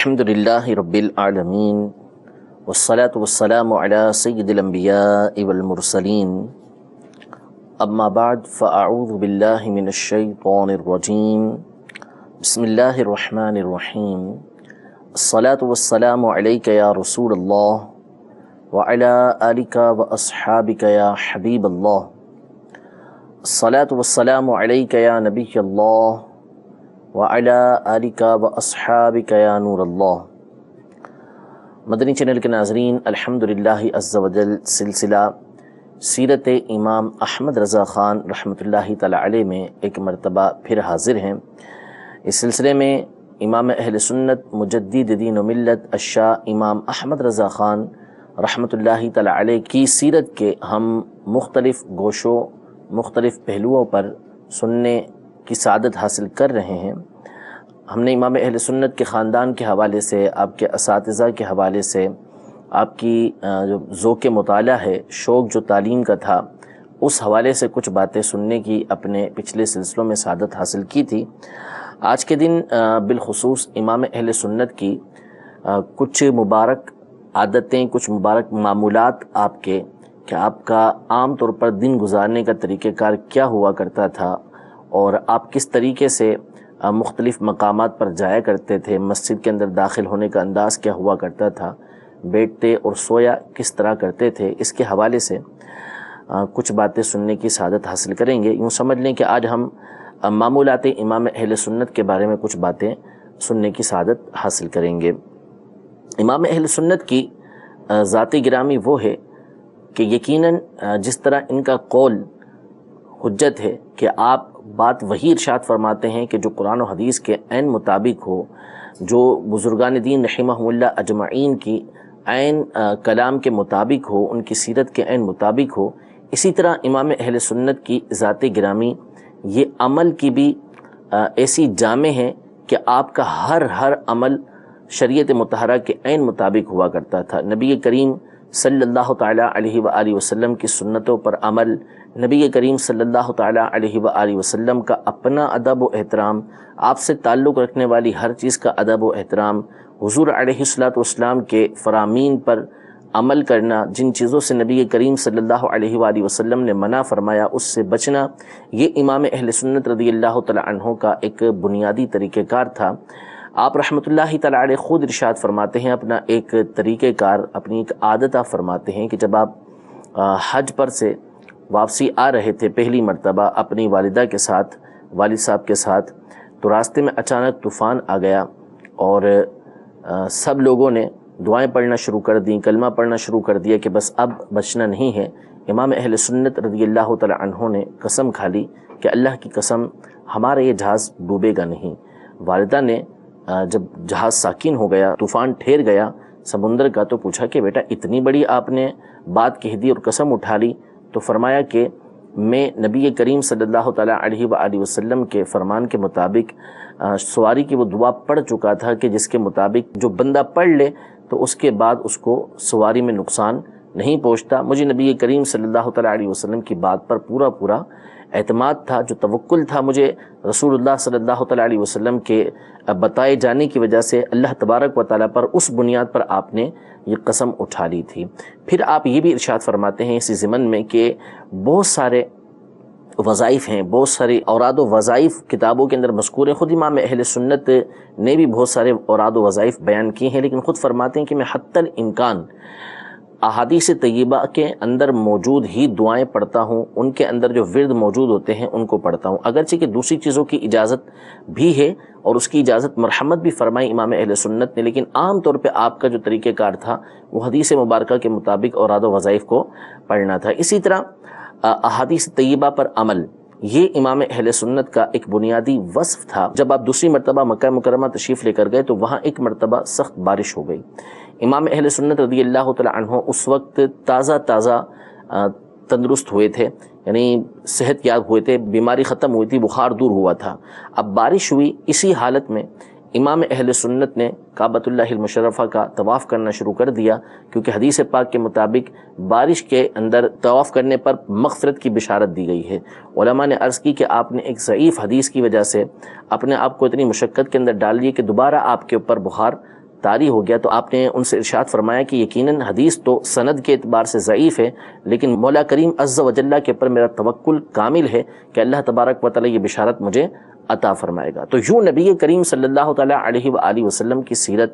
الحمدللہ رب العالمین والصلاة والسلام علی سید الانبیاء والمرسلین اما بعد فاعوذ باللہ من الشیطان الرجیم بسم اللہ الرحمن الرحیم الصلاة والسلام علیک یا رسول اللہ وعلی آلک واصحابک یا حبیب اللہ الصلاة والسلام علیک یا نبی اللہ وعلی آلک واصحابک یا نور اللہ۔ مدنی چینل کے ناظرین، الحمدللہ عز و جل سلسلہ سیرت امام احمد رضا خان رحمۃ اللہ تعالی علیہ میں ایک مرتبہ پھر حاضر ہیں۔ اس سلسلے میں امام اہل سنت مجدد دین و ملت الشاہ امام احمد رضا خان رحمۃ اللہ تعالی علیہ کی سیرت کے ہم مختلف گوشوں مختلف پہلوؤں پر سننے کی سعادت حاصل کر رہے ہیں۔ ہم نے امام اہل سنت کے خاندان کے حوالے سے، آپ کے اساتذہ کے حوالے سے، آپ کی جو ذوق مطالعہ ہے، شوق جو تعلیم کا تھا، اس حوالے سے کچھ باتیں سننے کی اپنے پچھلے سلسلوں میں سعادت حاصل کی تھی۔ آج کے دن بالخصوص امام اہل سنت کی کچھ مبارک عادتیں، کچھ مبارک معمولات آپ کے، کہ آپ کا عام طور پر دن گزارنے کا طریقہ کار کیا ہوا کرتا تھا، اور آپ کس طریقے سے مختلف مقامات پر جایا کرتے تھے، مسجد کے اندر داخل ہونے کا انداز کیا ہوا کرتا تھا، بیٹھتے اور سویا کس طرح کرتے تھے، اس کے حوالے سے کچھ باتیں سننے کی سعادت حاصل کریں گے۔ یوں سمجھ لیں کہ آج ہم معمولات امام اہل سنت کے بارے میں کچھ باتیں سننے کی سعادت حاصل کریں گے۔ امام اہل سنت کی ذات گرامی وہ ہے کہ یقیناً جس طرح ان کا قول حجت ہے کہ آپ بات وہی ارشاد فرماتے ہیں کہ جو قرآن و حدیث کے عین مطابق ہو، جو بزرگان دین رحمہم اللہ اجمعین کی عین کلام کے مطابق ہو، ان کی سیرت کے عین مطابق ہو، اسی طرح امام اہل سنت کی ذات گرامی یہ عمل کی بھی ایسی جامع ہے کہ آپ کا ہر عمل شریعت مطہرہ کے عین مطابق ہوا کرتا تھا۔ نبی کریم صلی اللہ تعالیٰ علیہ وآلہ وسلم کی سنتوں پر عمل، نبی کریم صلی اللہ تعالیٰ علیہ وآلہ وسلم کا اپنا ادب و احترام، آپ سے تعلق رکھنے والی ہر چیز کا ادب و احترام، حضور علیہ الصلوۃ کے فرامین پر عمل کرنا، جن چیزوں سے نبی کریم صلی اللہ علیہ وآلہ وسلم نے منع فرمایا اس سے بچنا، یہ امام اہل سنت رضی اللہ تعالیٰ عنہ کا ایک بنیادی طریقہ کار تھا۔ آپ رحمۃ اللہ تعالیٰ علیہ خود ارشاد فرماتے ہیں، اپنا ایک طریقہ کار، اپنی ایک عادت آپ فرماتے ہیں کہ جب آپ حج پر سے واپسی آ رہے تھے پہلی مرتبہ اپنی والدہ کے ساتھ، والد صاحب کے ساتھ، تو راستے میں اچانک طوفان آ گیا اور سب لوگوں نے دعائیں پڑھنا شروع کر دیں، کلمہ پڑھنا شروع کر دیا کہ بس اب بچنا نہیں ہے۔ امام اہل سنت رضی اللہ تعالیٰ عنہ نے قسم کھا لی کہ اللہ کی قسم ہمارا یہ جہاز ڈوبے گا نہیں۔ والدہ نے جب جہاز ساکن ہو گیا، طوفان ٹھہر گیا سمندر کا، تو پوچھا کہ بیٹا اتنی بڑی آپ نے بات کہہ دی اور قسم اٹھا لی؟ تو فرمایا کہ میں نبی کریم صلی اللہ تعالیٰ علیہ وآلہ وسلم کے فرمان کے مطابق سواری کی وہ دعا پڑھ چکا تھا کہ جس کے مطابق جو بندہ پڑھ لے تو اس کے بعد اس کو سواری میں نقصان نہیں پہنچتا۔ مجھے نبی کریم صلی اللہ تعالیٰ علیہ وسلم کی بات پر پورا اعتماد تھا، جو توکل تھا مجھے رسول اللہ صلی اللہ تعالیٰ علیہ وسلم کے بتائے جانے کی وجہ سے اللہ تبارک و تعالیٰ پر، اس بنیاد پر آپ نے یہ قسم اٹھا لی تھی۔ پھر آپ یہ بھی ارشاد فرماتے ہیں اسی ضمن میں کہ بہت سارے وظائف ہیں، بہت سارے اوراد و وظائف کتابوں کے اندر مذکور ہیں، خود امام اہل سنت نے بھی بہت سارے اوراد و وظائف بیان کیے ہیں، لیکن خود فرماتے ہیں کہ میں حتی الامکان احادیث طیبہ کے اندر موجود ہی دعائیں پڑھتا ہوں، ان کے اندر جو ورد موجود ہوتے ہیں ان کو پڑھتا ہوں، اگرچہ کہ دوسری چیزوں کی اجازت بھی ہے اور اس کی اجازت مرحمت بھی فرمائی امام اہل سنت نے، لیکن عام طور پہ آپ کا جو طریقہ کار تھا وہ حدیث مبارکہ کے مطابق اوراد و وظائف کو پڑھنا تھا۔ اسی طرح احادیث طیبہ پر عمل، یہ امام اہل سنت کا ایک بنیادی وصف تھا۔ جب آپ دوسری مرتبہ مکہ مکرمہ تشریف لے کر گئے تو وہاں ایک مرتبہ سخت بارش ہو گئی۔ امام اہل سنت رضی اللہ تعالیٰ عنہ اس وقت تازہ تندرست ہوئے تھے، یعنی صحت یاب ہوئے تھے، بیماری ختم ہوئی تھی، بخار دور ہوا تھا۔ اب بارش ہوئی، اسی حالت میں امام اہل سنت نے کعبۃ اللہ المشرفہ کا طواف کرنا شروع کر دیا، کیونکہ حدیث پاک کے مطابق بارش کے اندر طواف کرنے پر مغفرت کی بشارت دی گئی ہے۔ علماء نے عرض کی کہ آپ نے ایک ضعیف حدیث کی وجہ سے اپنے آپ کو اتنی مشقت کے اندر ڈال دیے کہ دوبارہ آپ کے اوپر بخار طاری ہو گیا تو آپ نے ان سے ارشاد فرمایا کہ یقیناً حدیث تو سند کے اعتبار سے ضعیف ہے، لیکن مولا کریم عز و جل کے اوپر میرا توکل کامل ہے کہ اللہ تبارک و تعالی یہ بشارت مجھے عطا فرمائے گا۔ تو یوں نبی کریم صلی اللہ تعالیٰ علیہ وآلہ وسلم کی سیرت،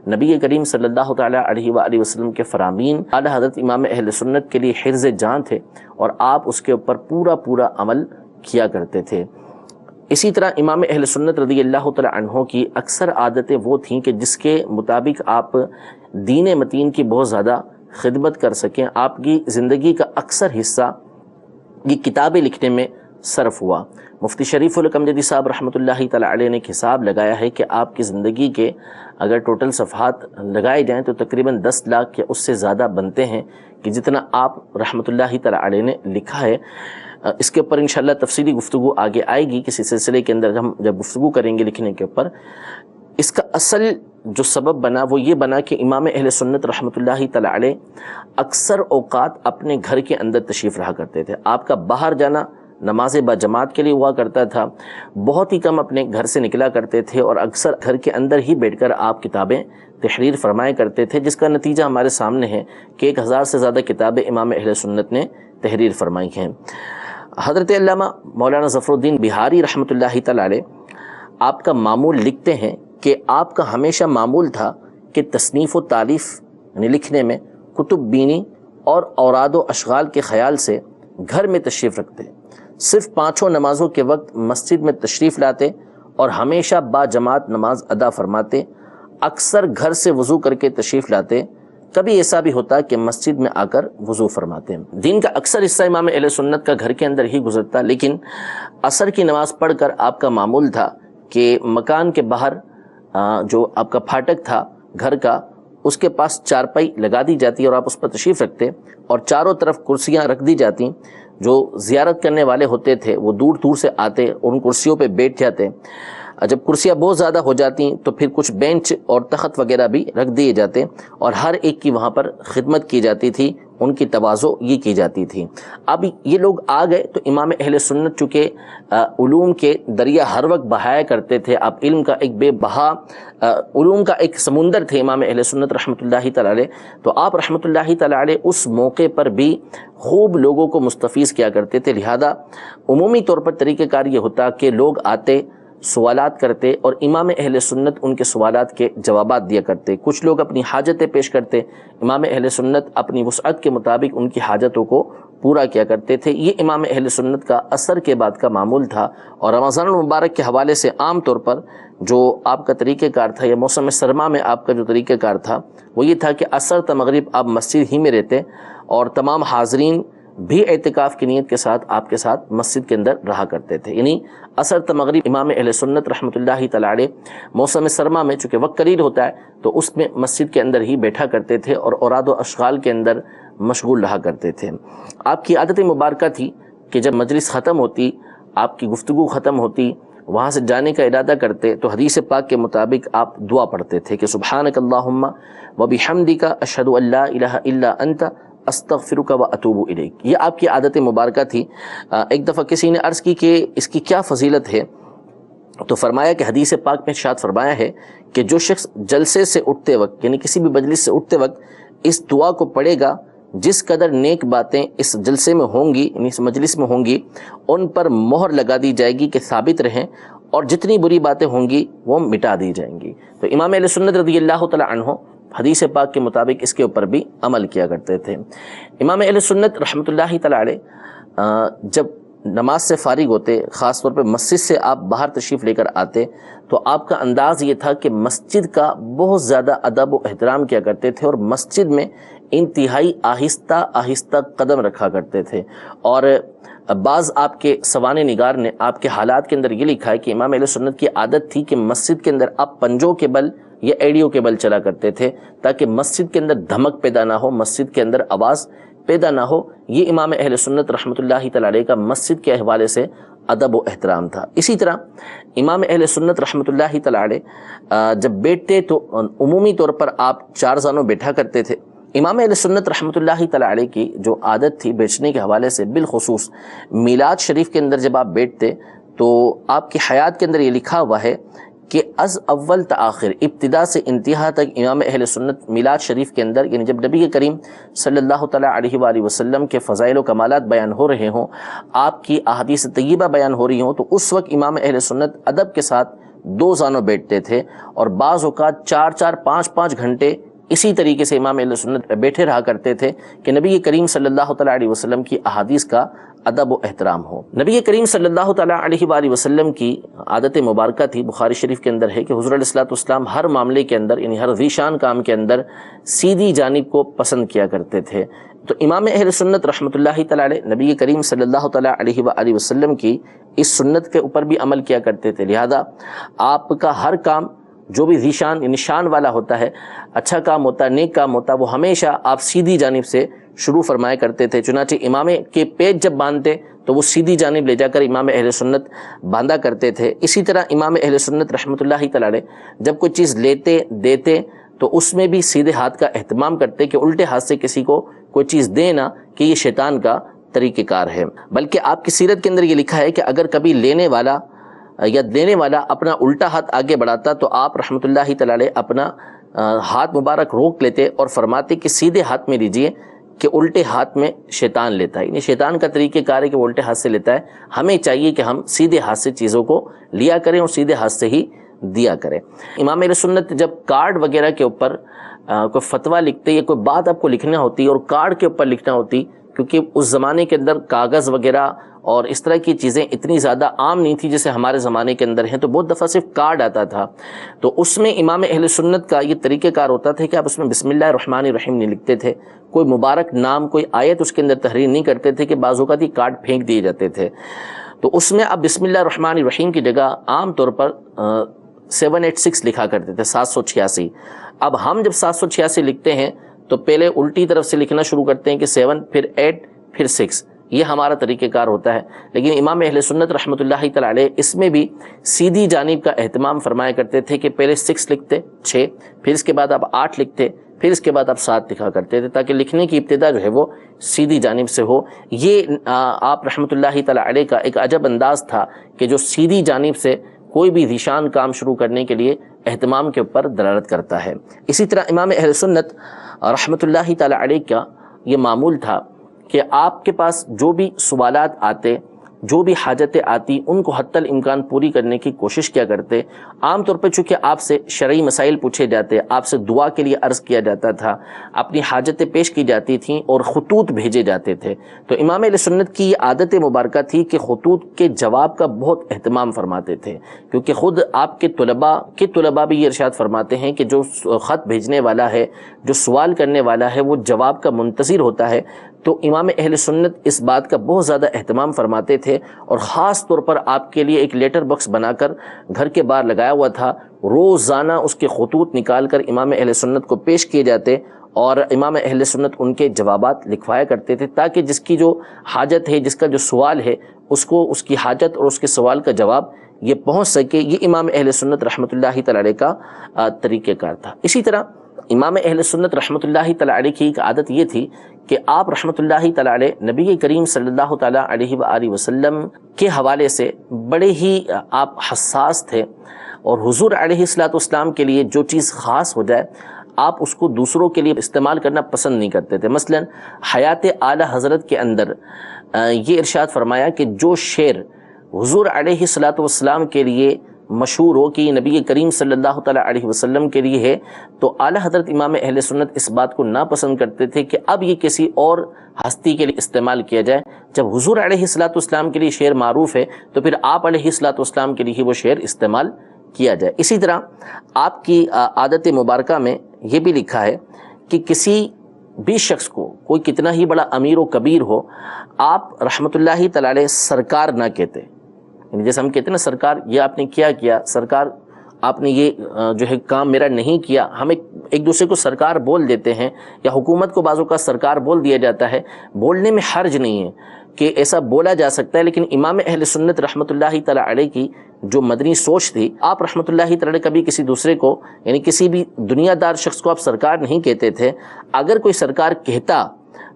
نبی کریم صلی اللہ تعالیٰ علیہ وآلہ وسلم کے فرامین اعلیٰ حضرت امام اہل سنت کے لیے حرز جان تھے، اور آپ اس کے اوپر پورا عمل کیا کرتے تھے۔ اسی طرح امام اہل سنت رضی اللہ تعالیٰ عنہ کی اکثر عادتیں وہ تھیں کہ جس کے مطابق آپ دین متین کی بہت زیادہ خدمت کر سکیں۔ آپ کی زندگی کا اکثر حصہ یہ کتابیں لکھنے میں صرف ہوا۔ مفتی شریف الکمجدی صاحب رحمۃ اللہ تعالیٰ علیہ نے حساب لگایا ہے کہ آپ کی زندگی کے اگر ٹوٹل صفحات لگائے جائیں تو تقریباً 10 لاکھ یا اس سے زیادہ بنتے ہیں، کہ جتنا آپ رحمۃ اللہ تعالیٰ علیہ نے لکھا ہے۔ اس کے اوپر انشاءاللہ تفصیلی گفتگو آگے آئے گی کسی سلسلے کے اندر، ہم جب گفتگو کریں گے لکھنے کے اوپر۔ اس کا اصل جو سبب بنا وہ یہ بنا کہ امام اہل سنت رحمۃ اللہ تعالیٰ علیہ اکثر اوقات اپنے گھر کے اندر تشریف رہا کرتے تھے۔ آپ کا باہر جانا نماز با جماعت کے لیے ہوا کرتا تھا، بہت ہی کم اپنے گھر سے نکلا کرتے تھے، اور اکثر گھر کے اندر ہی بیٹھ کر آپ کتابیں تحریر فرمایا کرتے تھے، جس کا نتیجہ ہمارے سامنے ہے کہ 1000 سے زیادہ کتابیں امام اہل سنت نے تحریر فرمائی ہیں۔ حضرت علامہ مولانا ظفر الدین بہاری رحمۃ اللہ تعالیٰ علیہ آپ کا معمول لکھتے ہیں کہ آپ کا ہمیشہ معمول تھا کہ تصنیف و تالیف یعنی لکھنے میں کتب بینی اور اوراد و اشغال کے خیال سے گھر میں تشریف رکھتے، صرف 5 نمازوں کے وقت مسجد میں تشریف لاتے اور ہمیشہ با جماعت نماز ادا فرماتے، اکثر گھر سے وضو کر کے تشریف لاتے، کبھی ایسا بھی ہوتا کہ مسجد میں آ کر وضو فرماتے۔ دین کا اکثر حصہ امام اہل سنت کا گھر کے اندر ہی گزرتا، لیکن عصر کی نماز پڑھ کر آپ کا معمول تھا کہ مکان کے باہر جو آپ کا پھاٹک تھا گھر کا، اس کے پاس چارپائی لگا دی جاتی اور آپ اس پر تشریف رکھتے، اور چاروں طرف کرسیاں رکھ دی جاتی۔ جو زیارت کرنے والے ہوتے تھے وہ دور دور سے آتے، ان کرسیوں پہ بیٹھ جاتے۔ جب کرسیاں بہت زیادہ ہو جاتی تو پھر کچھ بینچ اور تخت وغیرہ بھی رکھ دیے جاتے، اور ہر ایک کی وہاں پر خدمت کی جاتی تھی، ان کی تواضع یہ کی جاتی تھی۔ اب یہ لوگ آ گئے تو امام اہل سنت چونکہ علوم کے دریا ہر وقت بہایا کرتے تھے، آپ علم کا ایک بے بہا علوم کا ایک سمندر تھے امام اہل سنت رحمۃ اللہ تعالیٰ علیہ، تو آپ رحمۃ اللہ تعالیٰ علیہ اس موقع پر بھی خوب لوگوں کو مستفیض کیا کرتے تھے۔ لہذا عمومی طور پر طریقہ کار یہ ہوتا کہ لوگ آتے، سوالات کرتے، اور امام اہل سنت ان کے سوالات کے جوابات دیا کرتے۔ کچھ لوگ اپنی حاجتیں پیش کرتے، امام اہل سنت اپنی وسعت کے مطابق ان کی حاجتوں کو پورا کیا کرتے تھے۔ یہ امام اہل سنت کا عصر کے بعد کا معمول تھا، اور رمضان المبارک کے حوالے سے عام طور پر جو آپ کا طریقہ کار تھا، یا موسم سرما میں آپ کا جو طریقہ کار تھا وہ یہ تھا کہ عصر تا مغرب آپ مسجد ہی میں رہتے، اور تمام حاضرین بھی اعتکاف کی نیت کے ساتھ آپ کے ساتھ مسجد کے اندر رہا کرتے تھے۔ یعنی عصر تا مغرب امام اہل سنت رحمۃ اللہ تعالیٰ علیہ موسم سرما میں چونکہ وقت قلیل ہوتا ہے تو اس میں مسجد کے اندر ہی بیٹھا کرتے تھے، اور اوراد و اشغال کے اندر مشغول رہا کرتے تھے۔ آپ کی عادت مبارکہ تھی کہ جب مجلس ختم ہوتی، آپ کی گفتگو ختم ہوتی، وہاں سے جانے کا ارادہ کرتے تو حدیث پاک کے مطابق آپ دعا پڑھتے تھے کہ سبحانک اللہم وبحمدک اشہد ان لا الہ الا انت استغفرک و اتوب الیک۔ یہ آپ کی عادت مبارکہ تھی۔ ایک دفعہ کسی نے عرض کی کہ اس کی کیا فضیلت ہے، تو فرمایا کہ حدیث پاک میں ارشاد فرمایا ہے کہ جو شخص جلسے سے اٹھتے وقت یعنی کسی بھی مجلس سے اٹھتے وقت اس دعا کو پڑھے گا، جس قدر نیک باتیں اس جلسے میں ہوں گی یعنی اس مجلس میں ہوں گی، ان پر مہر لگا دی جائے گی کہ ثابت رہیں، اور جتنی بری باتیں ہوں گی وہ مٹا دی جائیں گی۔ تو امام اہل سنت رضی اللہ تعالی عنہ حدیث پاک کے مطابق اس کے اوپر بھی عمل کیا کرتے تھے۔ امام اہل سنت رحمۃ اللہ تعالی علیہ جب نماز سے فارغ ہوتے، خاص طور پہ مسجد سے آپ باہر تشریف لے کر آتے، تو آپ کا انداز یہ تھا کہ مسجد کا بہت زیادہ ادب و احترام کیا کرتے تھے، اور مسجد میں انتہائی آہستہ آہستہ قدم رکھا کرتے تھے۔ اور بعض آپ کے سوانح نگار نے آپ کے حالات کے اندر یہ لکھا ہے کہ امام اہل سنت کی عادت تھی کہ مسجد کے اندر آپ پنجوں کے بل یا ایڑیوں کے بل چلا کرتے تھے، تاکہ مسجد کے اندر دھمک پیدا نہ ہو، مسجد کے اندر آواز پیدا نہ ہو۔ یہ امام اہل سنت رحمۃ اللہ تعالی علیہ کا مسجد کے حوالے سے ادب و احترام تھا۔ اسی طرح امام اہل سنت رحمۃ اللہ تعالی علیہ جب بیٹھتے تو عمومی طور پر آپ 4 زانوں بیٹھا کرتے تھے۔ امام اہل سنت رحمۃ اللہ تعالی علیہ کی جو عادت تھی بیچنے کے حوالے سے، بالخصوص میلاد شریف کے اندر جب آپ بیٹھتے تو آپ کی حیات کے اندر یہ لکھا ہوا ہے کہ از اول تا آخر، ابتدا سے انتہا تک امام اہل سنت میلاد شریف کے اندر، یعنی جب نبی کریم صلی اللہ تعالیٰ علیہ وآلہ وسلم کے فضائل و کمالات بیان ہو رہے ہوں، آپ کی احادیث طیبہ بیان ہو رہی ہوں، تو اس وقت امام اہل سنت ادب کے ساتھ دو زانوں بیٹھتے تھے، اور بعض اوقات 4-4 5-5 گھنٹے اسی طریقے سے امام اہل سنت بیٹھے رہا کرتے تھے کہ نبی کریم صلی اللہ تعالیٰ علیہ وسلم کی احادیث کا ادب و احترام ہو۔ نبی کریم صلی اللہ تعالیٰ علیہ وآلہ وسلم کی عادت مبارکہ تھی، بخاری شریف کے اندر ہے کہ حضور علیہ الصلوۃ والسلام ہر معاملے کے اندر، یعنی ہر ذی شان کام کے اندر سیدھی جانب کو پسند کیا کرتے تھے۔ تو امام اہل سنت رحمۃ اللہ تعالیٰ علیہ نبی کریم صلی اللہ تعالیٰ علیہ وآلہ وسلم کی اس سنت کے اوپر بھی عمل کیا کرتے تھے، لہذا آپ کا ہر کام جو بھی ذیشان یعنی شان والا ہوتا ہے، اچھا کام ہوتا ہے، نیک کام ہوتا ہے، وہ ہمیشہ آپ سیدھی جانب سے شروع فرمایا کرتے تھے۔ چنانچہ امام کے پیج جب باندھتے تو وہ سیدھی جانب لے جا کر امام اہل سنت باندھا کرتے تھے۔ اسی طرح امام اہل سنت رحمۃ اللہ تعالی علیہ جب کوئی چیز لیتے دیتے تو اس میں بھی سیدھے ہاتھ کا اہتمام کرتے کہ الٹے ہاتھ سے کسی کو کوئی چیز دینا کہ یہ شیطان کا طریقہ کار ہے۔ بلکہ آپ کی سیرت کے اندر یہ لکھا ہے کہ اگر کبھی لینے والا یا دینے والا اپنا الٹا ہاتھ آگے بڑھاتا تو آپ رحمۃ اللہ تعالی علیہ اپنا ہاتھ مبارک روک لیتے اور فرماتے کہ سیدھے ہاتھ میں لیجئے کہ الٹے ہاتھ میں شیطان لیتا ہے، یعنی شیطان کا طریقہ کار ہے کہ وہ الٹے ہاتھ سے لیتا ہے، ہمیں چاہیے کہ ہم سیدھے ہاتھ سے چیزوں کو لیا کریں اور سیدھے ہاتھ سے ہی دیا کریں۔ امام اہل سنت جب کارڈ وغیرہ کے اوپر کوئی فتویٰ لکھتے یا کوئی بات آپ کو لکھنا ہوتی اور کارڈ کے اوپر لکھنا ہوتی، کیونکہ اس زمانے کے اندر کاغذ وغیرہ اور اس طرح کی چیزیں اتنی زیادہ عام نہیں تھی جیسے ہمارے زمانے کے اندر ہیں، تو بہت دفعہ صرف کارڈ آتا تھا، تو اس میں امام اہل سنت کا یہ طریقہ کار ہوتا تھا کہ آپ اس میں بسم اللہ الرحمن الرحیم نہیں لکھتے تھے، کوئی مبارک نام کوئی آیت اس کے اندر تحریر نہیں کرتے تھے کہ بعض اوقات یہ کارڈ پھینک دیے جاتے تھے، تو اس میں آپ بسم اللہ الرحمن الرحیم کی جگہ عام طور پر 786 لکھا کرتے تھے، 786۔ اب ہم جب 786 لکھتے ہیں تو پہلے الٹی طرف سے لکھنا شروع کرتے ہیں کہ 7 پھر 8 پھر 6، یہ ہمارا طریقہ کار ہوتا ہے، لیکن امام اہل سنت رحمۃ اللہ تعالی علیہ اس میں بھی سیدھی جانب کا اہتمام فرمایا کرتے تھے کہ پہلے 6 لکھتے، 6، پھر اس کے بعد آپ 8 لکھتے، پھر اس کے بعد آپ 7 لکھا کرتے تھے تاکہ لکھنے کی ابتدا جو ہے وہ سیدھی جانب سے ہو۔ یہ آپ رحمۃ اللہ تعالی علیہ کا ایک عجب انداز تھا کہ جو سیدھی جانب سے کوئی بھی ذیشان کام شروع کرنے کے لیے اہتمام کے اوپر دلالت کرتا ہے۔ اسی طرح امام اہل سنت رحمۃ اللہ تعالی علیہ کا یہ معمول تھا کہ آپ کے پاس جو بھی سوالات آتے، جو بھی حاجتیں آتی، ان کو حتی الامکان پوری کرنے کی کوشش کیا کرتے۔ عام طور پر چونکہ آپ سے شرعی مسائل پوچھے جاتے، آپ سے دعا کے لیے عرض کیا جاتا تھا، اپنی حاجتیں پیش کی جاتی تھیں اور خطوط بھیجے جاتے تھے، تو امام اہل سنت کی یہ عادت مبارکہ تھی کہ خطوط کے جواب کا بہت اہتمام فرماتے تھے، کیونکہ خود آپ کے طلباء بھی یہ ارشاد فرماتے ہیں کہ جو خط بھیجنے والا ہے، جو سوال کرنے والا ہے، وہ جواب کا منتظر ہوتا ہے، تو امام اہل سنت اس بات کا بہت زیادہ اہتمام فرماتے تھے، اور خاص طور پر آپ کے لیے ایک لیٹر باکس بنا کر گھر کے باہر لگایا ہوا تھا، روزانہ اس کے خطوط نکال کر امام اہل سنت کو پیش کیے جاتے اور امام اہل سنت ان کے جوابات لکھوایا کرتے تھے، تاکہ جس کی جو حاجت ہے، جس کا جو سوال ہے، اس کو اس کی حاجت اور اس کے سوال کا جواب یہ پہنچ سکے۔ یہ امام اہل سنت رحمۃ اللہ تعالی علیہ کا طریقہ کار تھا۔ اسی طرح امام اہل سنت رحمۃ اللہ تعالی علیہ کی ایک عادت یہ تھی کہ آپ رحمۃ اللہ تعالی علیہ نبی کریم صلی اللہ تعالی علیہ وآلہ وسلم کے حوالے سے بڑے ہی آپ حساس تھے، اور حضور علیہ الصلوۃ والسلام کے لیے جو چیز خاص ہو جائے آپ اس کو دوسروں کے لیے استعمال کرنا پسند نہیں کرتے تھے۔ مثلا حیات اعلی حضرت کے اندر یہ ارشاد فرمایا کہ جو شعر حضور علیہ الصلوۃ والسلام کے لیے مشہور ہو کہ یہ نبی کریم صلی اللہ تعالی علیہ وسلم کے لیے ہے، تو اعلیٰ حضرت امام اہل سنت اس بات کو ناپسند کرتے تھے کہ اب یہ کسی اور ہستی کے لیے استعمال کیا جائے۔ جب حضور علیہ الصلوۃ والسلام کے لیے شعر معروف ہے تو پھر آپ علیہ الصلوۃ والسلام کے لیے ہی وہ شعر استعمال کیا جائے۔ اسی طرح آپ کی عادت مبارکہ میں یہ بھی لکھا ہے کہ کسی بھی شخص کو، کوئی کتنا ہی بڑا امیر و کبیر ہو، آپ رحمۃ اللہ تعالی علیہ سرکار نہ کہتے، یعنی جیسے ہم کہتے ہیں نا سرکار یہ آپ نے کیا سرکار آپ نے یہ جو ہے کام میرا نہیں کیا، ہم ایک دوسرے کو سرکار بول دیتے ہیں، یا حکومت کو بعضوں کا سرکار بول دیا جاتا ہے، بولنے میں حرج نہیں ہے کہ ایسا بولا جا سکتا ہے، لیکن امام اہل سنت رحمۃ اللہ تعالی علیہ کی جو مدنی سوچ تھی، آپ رحمۃ اللہ تعالی علیہ کبھی کسی دوسرے کو، یعنی کسی بھی دنیا دار شخص کو آپ سرکار نہیں کہتے تھے۔ اگر کوئی سرکار کہتا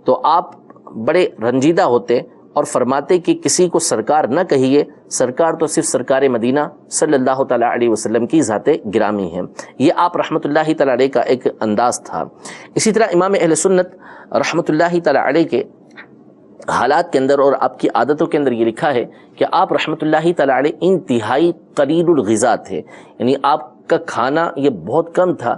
تو آپ بڑے رنجیدہ ہوتے اور فرماتے کہ کسی کو سرکار نہ کہیے، سرکار تو صرف سرکار مدینہ صلی اللہ تعالیٰ علیہ وسلم کی ذات گرامی ہے۔ یہ آپ رحمۃ اللہ تعالیٰ علیہ کا ایک انداز تھا۔ اسی طرح امام اہل سنت رحمۃ اللہ تعالیٰ علیہ کے حالات کے اندر اور آپ کی عادتوں کے اندر یہ لکھا ہے کہ آپ رحمۃ اللہ تعالیٰ علیہ انتہائی قلیل الغذا تھے، یعنی آپ کا کھانا یہ بہت کم تھا،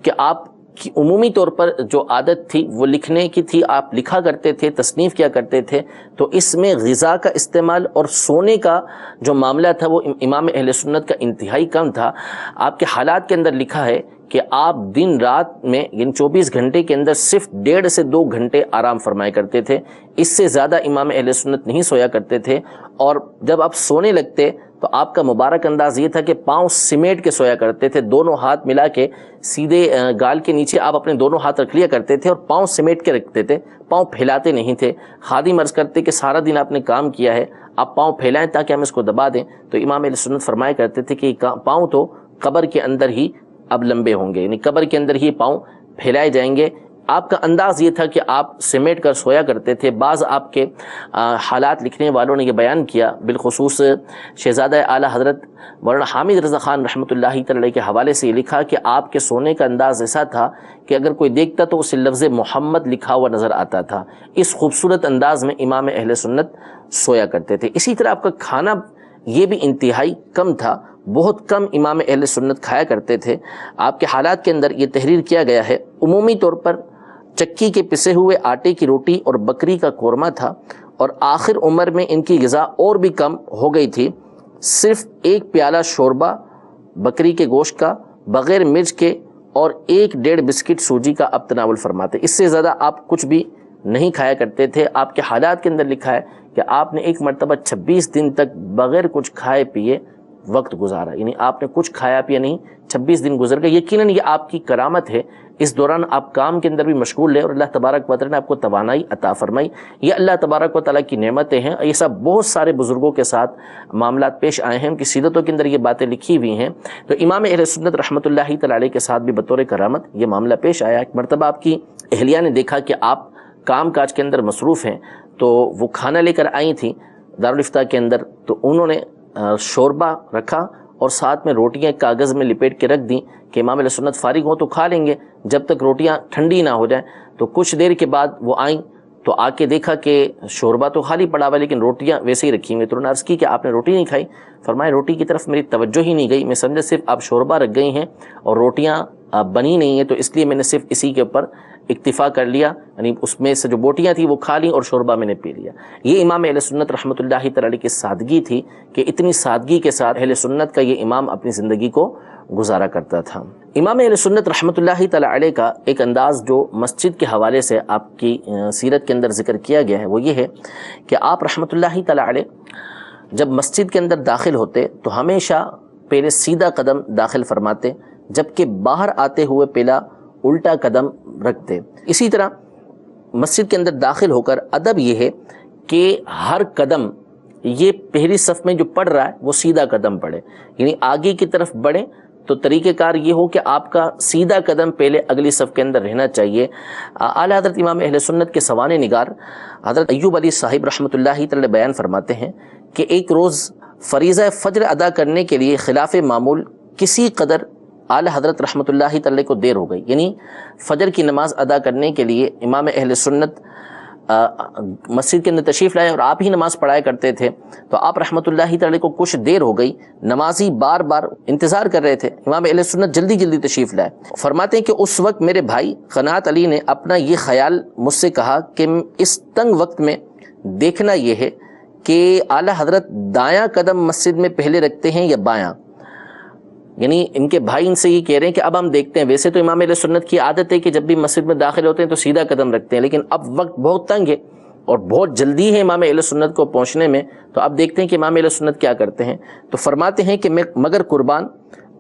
کہ آپ کی عمومی طور پر جو عادت تھی وہ لکھنے کی تھی، آپ لکھا کرتے تھے، تصنیف کیا کرتے تھے، تو اس میں غذا کا استعمال اور سونے کا جو معاملہ تھا وہ امام اہل سنت کا انتہائی کم تھا۔ آپ کے حالات کے اندر لکھا ہے کہ آپ دن رات میں یعنی 24 گھنٹے کے اندر صرف 1.5 سے 2 گھنٹے آرام فرمایا کرتے تھے، اس سے زیادہ امام اہل سنت نہیں سویا کرتے تھے۔ اور جب آپ سونے لگتے تو آپ کا مبارک انداز یہ تھا کہ پاؤں سمیٹ کے سویا کرتے تھے، دونوں ہاتھ ملا کے سیدھے گال کے نیچے آپ اپنے دونوں ہاتھ رکھ لیا کرتے تھے اور پاؤں سمیٹ کے رکھتے تھے، پاؤں پھیلاتے نہیں تھے۔ خادم عرض کرتے کہ سارا دن آپ نے کام کیا ہے، آپ پاؤں پھیلائیں تاکہ ہم اس کو دبا دیں، تو امام اہل سنت فرمایا کرتے تھے کہ پاؤں تو قبر کے اندر ہی اب لمبے ہوں گے، یعنی قبر کے اندر ہی پاؤں پھیلائے جائیں گے۔ آپ کا انداز یہ تھا کہ آپ سمیٹ کر سویا کرتے تھے۔ بعض آپ کے حالات لکھنے والوں نے یہ بیان کیا، بالخصوص شہزادہ اعلیٰ حضرت مولانا حامد رضا خان رحمۃ اللہ تعالی کے حوالے سے یہ لکھا کہ آپ کے سونے کا انداز ایسا تھا کہ اگر کوئی دیکھتا تو اسے لفظ محمد لکھا ہوا نظر آتا تھا۔ اس خوبصورت انداز میں امام اہل سنت سویا کرتے تھے۔ اسی طرح آپ کا کھانا یہ بھی انتہائی کم تھا، بہت کم امام اہل سنت کھایا کرتے تھے۔ آپ کے حالات کے اندر یہ تحریر کیا گیا ہے، عمومی طور پر چکی کے پسے ہوئے آٹے کی روٹی اور بکری کا قورمہ تھا، اور آخر عمر میں ان کی غذا اور بھی کم ہو گئی تھی، صرف 1 پیالہ شوربہ بکری کے گوشت کا بغیر مرچ کے اور 1.5 بسکٹ سوجی کا اب تناول فرماتے، اس سے زیادہ آپ کچھ بھی نہیں کھایا کرتے تھے۔ آپ کے حالات کے اندر لکھا ہے کہ آپ نے ایک مرتبہ 26 دن تک بغیر کچھ کھائے پیے وقت گزارا، یعنی آپ نے کچھ کھایا پیا نہیں، 26 دن گزر گئے۔ یقیناً یہ آپ کی کرامت ہے، اس دوران آپ کام کے اندر بھی مشغول رہے اور اللہ تبارک و تعالیٰ نے آپ کو توانائی عطا فرمائی۔ یہ اللہ تبارک و تعالیٰ کی نعمتیں ہیں۔ یہ سب بہت سارے بزرگوں کے ساتھ معاملات پیش آئے ہیں، ان کی سیرتوں کے اندر یہ باتیں لکھی ہوئی ہیں۔ تو امام اہل سنت رحمۃ اللہ تعالیٰ علیہ کے ساتھ بھی بطور کرامت یہ معاملہ پیش آیا۔ ایک مرتبہ آپ کی اہلیہ نے دیکھا کہ آپ کام کاج کے اندر مصروف ہیں، تو وہ کھانا لے کر آئی تھیں دارالفتہ کے اندر، تو انہوں نے شوربہ رکھا اور ساتھ میں روٹیاں کاغذ میں لپیٹ کے رکھ دیں کہ امام علیہ سنت فارغ ہوں تو کھا لیں گے جب تک روٹیاں ٹھنڈی نہ ہو جائیں۔ تو کچھ دیر کے بعد وہ آئیں تو آ کے دیکھا کہ شوربہ تو خالی پڑا ہوا لیکن روٹیاں ویسے ہی رکھی ہوئی۔ تو انہوں نے عرض کی کہ آپ نے روٹی نہیں کھائی؟ فرمایا روٹی کی طرف میری توجہ ہی نہیں گئی، میں سمجھا صرف آپ شوربہ رکھ گئی ہیں اور روٹیاں بنی نہیں ہیں، تو اس لیے میں نے صرف اسی کے اوپر اکتفا کر لیا، یعنی اس میں سے جو بوٹیاں تھیں وہ کھا لیں اور شوربہ میں نے پی لیا۔ یہ امام اہل سنت رحمۃ اللہ تعالی کی سادگی تھی کہ اتنی سادگی کے ساتھ اہل سنت کا یہ امام اپنی زندگی کو گزارا کرتا تھا۔ امام اہل سنت رحمۃ اللہ تعالی علیہ کا ایک انداز جو مسجد کے حوالے سے آپ کی سیرت کے اندر ذکر کیا گیا ہے وہ یہ ہے کہ آپ رحمۃ اللہ تعالی علیہ جب مسجد کے اندر داخل ہوتے تو ہمیشہ پہلے سیدھا قدم داخل فرماتے، جبکہ باہر آتے ہوئے پہلا الٹا قدم رکھتے۔ اسی طرح مسجد کے اندر داخل ہو کر ادب یہ ہے کہ ہر قدم یہ پہلی صف میں جو پڑھ رہا ہے وہ سیدھا قدم پڑھے، یعنی آگے کی طرف بڑھیں تو طریقہ کار یہ ہو کہ آپ کا سیدھا قدم پہلے اگلی صف کے اندر رہنا چاہیے۔ اعلیٰ حضرت امام اہل سنت کے سوانح نگار حضرت ایوب علی صاحب رحمۃ اللہ تعالی بیان فرماتے ہیں کہ ایک روز فریضہ فجر ادا کرنے کے لیے خلاف معمول کسی قدر اعلیٰ حضرت رحمۃ اللہ تعالی کو دیر ہو گئی، یعنی فجر کی نماز ادا کرنے کے لیے امام اہل سنت مسجد کے اندر تشریف لائے اور آپ ہی نماز پڑھایا کرتے تھے، تو آپ رحمۃ اللہ تعالی کو کچھ دیر ہو گئی، نمازی بار بار انتظار کر رہے تھے، امام اہل سنت جلدی جلدی تشریف لائے۔ فرماتے ہیں کہ اس وقت میرے بھائی قناعت علی نے اپنا یہ خیال مجھ سے کہا کہ اس تنگ وقت میں دیکھنا یہ ہے کہ اعلیٰ حضرت دایاں قدم مسجد میں پہلے رکھتے ہیں یا بایاں، یعنی ان کے بھائی ان سے یہ کہہ رہے ہیں کہ اب ہم دیکھتے ہیں، ویسے تو امام اہل سنت کی عادت ہے کہ جب بھی مسجد میں داخل ہوتے ہیں تو سیدھا قدم رکھتے ہیں، لیکن اب وقت بہت تنگ ہے اور بہت جلدی ہے امام اہل سنت کو پہنچنے میں، تو اب دیکھتے ہیں کہ امام اہل سنت کیا کرتے ہیں۔ تو فرماتے ہیں کہ میں مگر قربان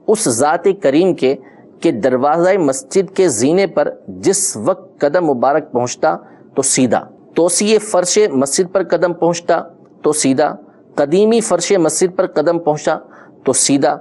اس ذات کریم کے کہ دروازہ مسجد کے زینے پر جس وقت قدم مبارک پہنچتا تو سیدھا، توسیع فرش مسجد پر قدم پہنچتا تو سیدھا، قدیمی فرش مسجد پر قدم پہنچا تو سیدھا،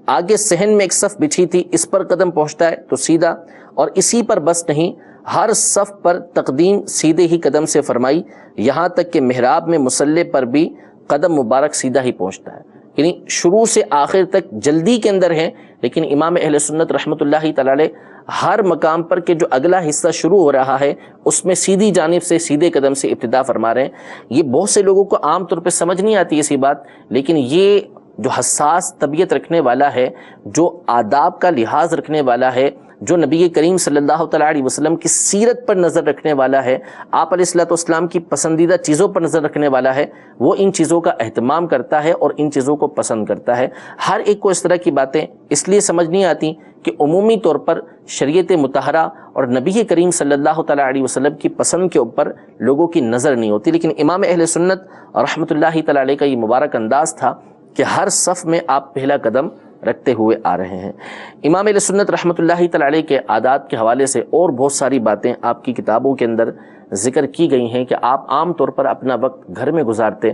آگے صحن میں ایک صف بچھی تھی اس پر قدم پہنچتا ہے تو سیدھا، اور اسی پر بس نہیں، ہر صف پر تقدیم سیدھے ہی قدم سے فرمائی، یہاں تک کہ محراب میں مصلی پر بھی قدم مبارک سیدھا ہی پہنچتا ہے. یعنی شروع سے آخر تک جلدی کے اندر ہے، لیکن امام اہل سنت رحمۃ اللہ تعالی علیہ ہر مقام پر کہ جو اگلا حصہ شروع ہو رہا ہے اس میں سیدھی جانب سے سیدھے قدم سے ابتدا فرما رہے ہیں. یہ بہت سے لوگوں کو عام طور پہ سمجھ نہیں آتی ایسی بات، لیکن یہ جو حساس طبیعت رکھنے والا ہے، جو آداب کا لحاظ رکھنے والا ہے، جو نبی کریم صلی اللہ تعالیٰ علیہ وسلم کی سیرت پر نظر رکھنے والا ہے، آپ علیہ الصلوۃ والسلام کی پسندیدہ چیزوں پر نظر رکھنے والا ہے، وہ ان چیزوں کا اہتمام کرتا ہے اور ان چیزوں کو پسند کرتا ہے. ہر ایک کو اس طرح کی باتیں اس لیے سمجھ نہیں آتی کہ عمومی طور پر شریعت مطہرہ اور نبی کریم صلی اللہ تعالیٰ علیہ وسلم کی پسند کے اوپر لوگوں کی نظر نہیں ہوتی. لیکن امام اہل سنت رحمۃ اللہ تعالیٰ علیہ کا یہ مبارک انداز تھا کہ ہر صف میں آپ پہلا قدم رکھتے ہوئے آ رہے ہیں. امام اہل سنت رحمۃ اللہ تعالیٰ علیہ کے عادات کے حوالے سے اور بہت ساری باتیں آپ کی کتابوں کے اندر ذکر کی گئی ہیں کہ آپ عام طور پر اپنا وقت گھر میں گزارتے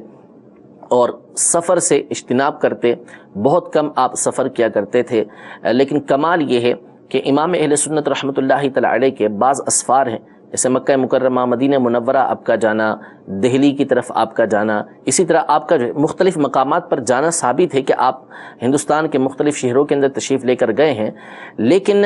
اور سفر سے اجتناب کرتے، بہت کم آپ سفر کیا کرتے تھے. لیکن کمال یہ ہے کہ امام اہل سنت رحمۃ اللہ تعالیٰ علیہ کے بعض اسفار ہیں، جیسے مکہ مکرمہ، مدینہ منورہ آپ کا جانا، دہلی کی طرف آپ کا جانا، اسی طرح آپ کا مختلف مقامات پر جانا ثابت ہے کہ آپ ہندوستان کے مختلف شہروں کے اندر تشریف لے کر گئے ہیں. لیکن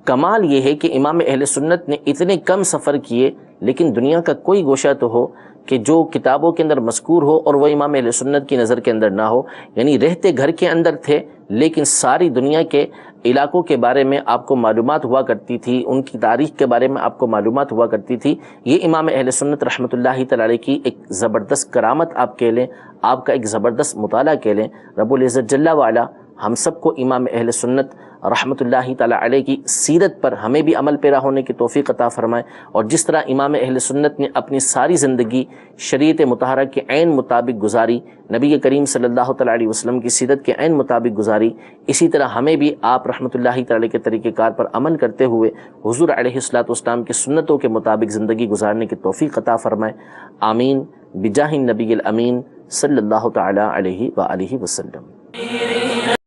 کمال یہ ہے کہ امام اہل سنت نے اتنے کم سفر کیے، لیکن دنیا کا کوئی گوشہ تو ہو کہ جو کتابوں کے اندر مذکور ہو اور وہ امام اہل سنت کی نظر کے اندر نہ ہو. یعنی رہتے گھر کے اندر تھے، لیکن ساری دنیا کے علاقوں کے بارے میں آپ کو معلومات ہوا کرتی تھی، ان کی تاریخ کے بارے میں آپ کو معلومات ہوا کرتی تھی. یہ امام اہل سنت رحمۃ اللہ تعالی علیہ کی ایک زبردست کرامت آپ کہہ لیں، آپ کا ایک زبردست مطالعہ کہہ لیں. رب العزت جل وعلا ہم سب کو امام اہل سنت رحمۃ اللہ تعالی علیہ کی سیرت پر ہمیں بھی عمل پیرا ہونے کی توفیق عطا فرمائے. اور جس طرح امام اہل سنت نے اپنی ساری زندگی شریعت مطہرہ کے عین مطابق گزاری، نبی کریم صلی اللہ تعالی علیہ وسلم کی سیرت کے عین مطابق گزاری، اسی طرح ہمیں بھی آپ رحمۃ اللہ تعالی کے طریقہ کار پر عمل کرتے ہوئے حضور علیہ الصلوۃ والسلام کی سنتوں کے مطابق زندگی گزارنے کی توفیق عطا فرمائے. آمین بجاہ النبی الامین صلی اللہ تعالی علیہ وآلہ وسلم.